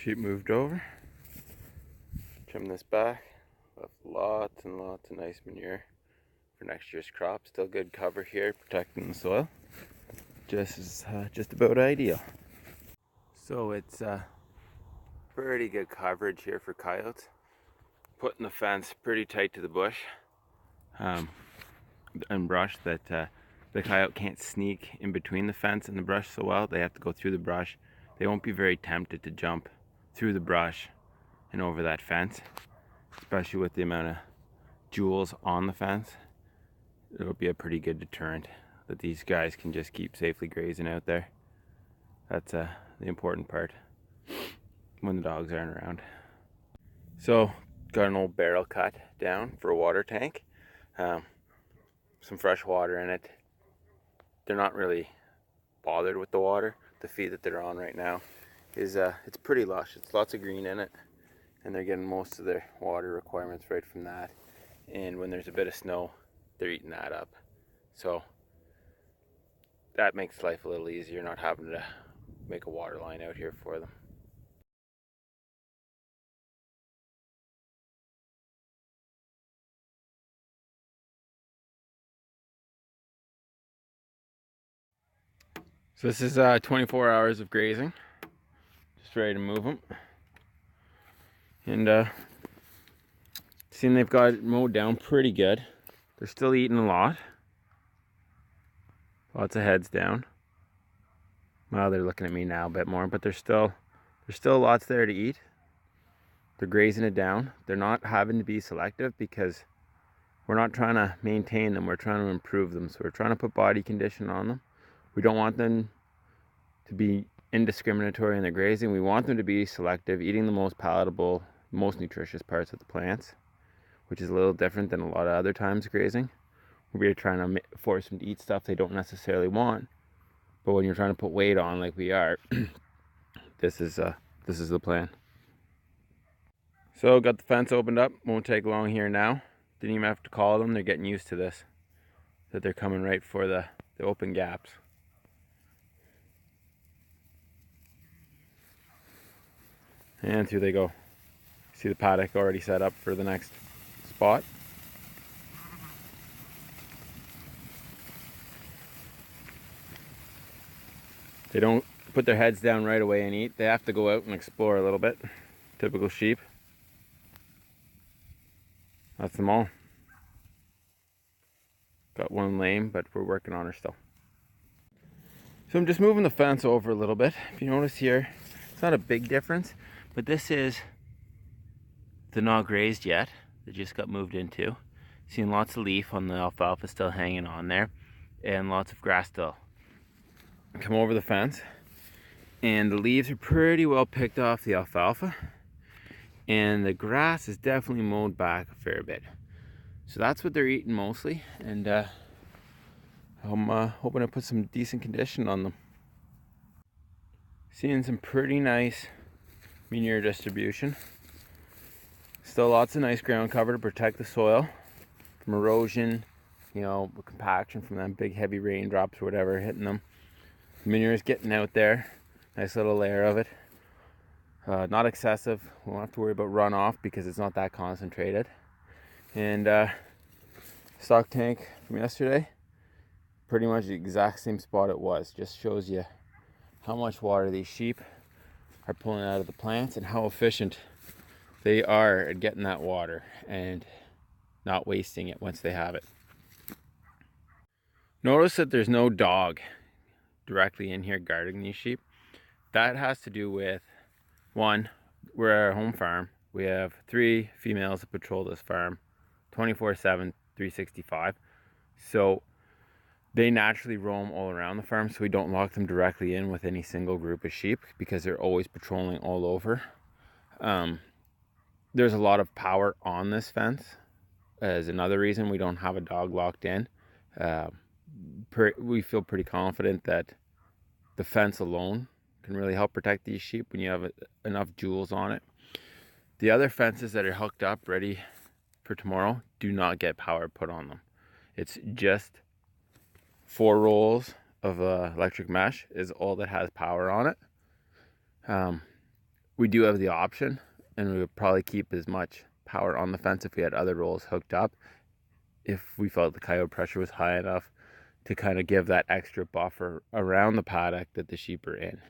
Sheep moved over. Trim this back. Left lots and lots of nice manure for next year's crop. Still good cover here, protecting the soil. Just about ideal. So it's pretty good coverage here for coyotes. Putting the fence pretty tight to the bush and brush that the coyote can't sneak in between the fence and the brush so well. They have to go through the brush. They won't be very tempted to jump through the brush and over that fence, especially with the amount of jewels on the fence. It'll be a pretty good deterrent that these guys can just keep safely grazing out there. That's the important part when the dogs aren't around. So got an old barrel cut down for a water tank. Some fresh water in it. They're not really bothered with the water. The feed that they're on right now is it's pretty lush. It's lots of green in it, and they're getting most of their water requirements right from that. And when there's a bit of snow, they're eating that up. So that makes life a little easier, not having to make a water line out here for them. So this is 24 hours of grazing. Just ready to move them. And seeing they've got it mowed down pretty good. They're still eating a lot. Lots of heads down. Well, they're looking at me now a bit more, but there's still lots there to eat. They're grazing it down. They're not having to be selective because we're not trying to maintain them. We're trying to improve them. So we're trying to put body condition on them. We don't want them to be indiscriminatory in their grazing. We want them to be selective, eating the most palatable, most nutritious parts of the plants, which is a little different than a lot of other times grazing. We're trying to force them to eat stuff they don't necessarily want. But when you're trying to put weight on like we are, this is the plan. So got the fence opened up. Won't take long here now. Didn't even have to call them. They're getting used to this, that they're coming right for the open gaps. And through they go. See the paddock already set up for the next spot. They don't put their heads down right away and eat. They have to go out and explore a little bit. Typical sheep. That's them all. Got one lame, but we're working on her still. So I'm just moving the fence over a little bit. If you notice here, it's not a big difference, but this is the not grazed yet. They just got moved into. Seeing lots of leaf on the alfalfa still hanging on there, and lots of grass still. Come over the fence, and the leaves are pretty well picked off the alfalfa, and the grass is definitely mowed back a fair bit. So that's what they're eating mostly, and I'm hoping to put some decent condition on them. Seeing some pretty nice manure distribution. Still lots of nice ground cover to protect the soil from erosion, you know, compaction from them big heavy raindrops or whatever hitting them. The manure is getting out there. Nice little layer of it. Not excessive. We won't have to worry about runoff because it's not that concentrated. And stock tank from yesterday, pretty much the exact same spot it was. Just shows you how much water these sheep are pulling out of the plants and how efficient they are at getting that water and not wasting it once they have it. Notice that there's no dog directly in here guarding these sheep. That has to do with, one, we're a home farm. We have 3 females that patrol this farm 24/7, 365. So they naturally roam all around the farm, so we don't lock them directly in with any single group of sheep because they're always patrolling all over. There's a lot of power on this fence as another reason we don't have a dog locked in. We feel pretty confident that the fence alone can really help protect these sheep when you have enough jewels on it. The other fences that are hooked up ready for tomorrow do not get power put on them. It's just 4 rolls of electric mesh is all that has power on it. we do have the option, and we would probably keep as much power on the fence if we had other rolls hooked up, if we felt the coyote pressure was high enough to kind of give that extra buffer around the paddock that the sheep are in.